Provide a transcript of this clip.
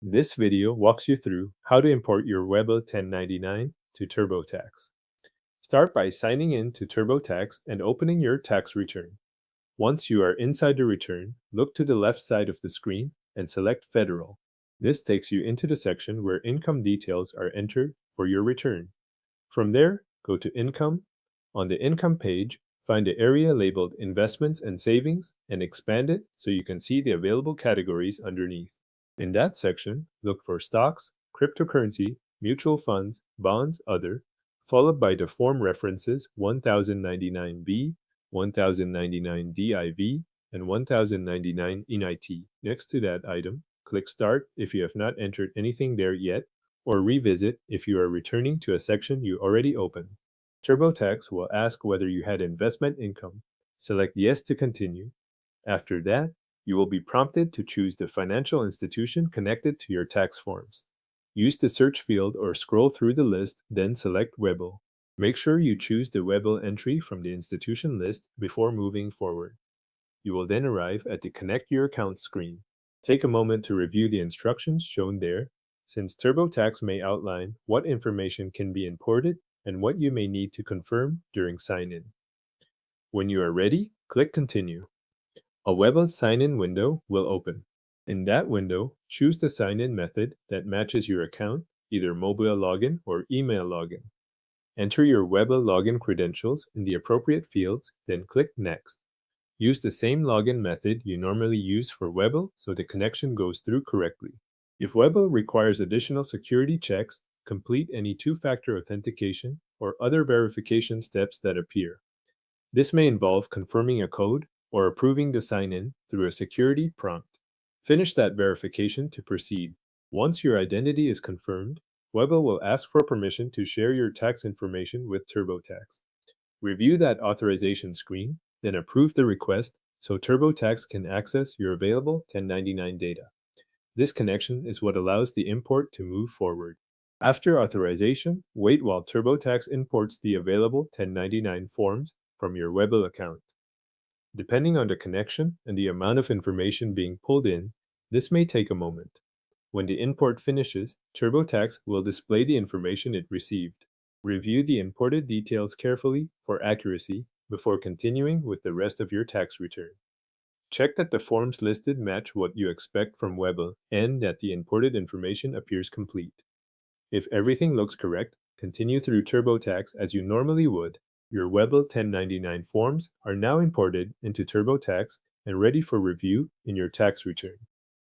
This video walks you through how to import your Webull 1099 to TurboTax. Start by signing in to TurboTax and opening your tax return. Once you are inside the return, look to the left side of the screen and select Federal. This takes you into the section where income details are entered for your return. From there, go to Income. On the Income page, find the area labeled Investments and Savings and expand it so you can see the available categories underneath. In that section, look for Stocks, Cryptocurrency, Mutual Funds, Bonds, Other, followed by the form references 1099B, 1099 DIV, and 1099 NIT. Next to that item, click Start if you have not entered anything there yet, or revisit if you are returning to a section you already opened. TurboTax will ask whether you had investment income. Select Yes to continue. After that, you will be prompted to choose the financial institution connected to your tax forms. Use the search field or scroll through the list, then select Webull. Make sure you choose the Webull entry from the institution list before moving forward. You will then arrive at the Connect Your Account screen. Take a moment to review the instructions shown there, since TurboTax may outline what information can be imported and what you may need to confirm during sign-in. When you are ready, click Continue. A Webull sign-in window will open. In that window, choose the sign-in method that matches your account, either mobile login or email login. Enter your Webull login credentials in the appropriate fields, then click Next. Use the same login method you normally use for Webull so the connection goes through correctly. If Webull requires additional security checks, complete any two-factor authentication or other verification steps that appear. This may involve confirming a code or approving the sign-in through a security prompt. Finish that verification to proceed. Once your identity is confirmed, Webull will ask for permission to share your tax information with TurboTax. Review that authorization screen, then approve the request so TurboTax can access your available 1099 data. This connection is what allows the import to move forward. After authorization, wait while TurboTax imports the available 1099 forms from your Webull account. Depending on the connection and the amount of information being pulled in, this may take a moment. When the import finishes, TurboTax will display the information it received. Review the imported details carefully for accuracy before continuing with the rest of your tax return. Check that the forms listed match what you expect from Webull and that the imported information appears complete. If everything looks correct, continue through TurboTax as you normally would. Your Webull 1099 forms are now imported into TurboTax and ready for review in your tax return.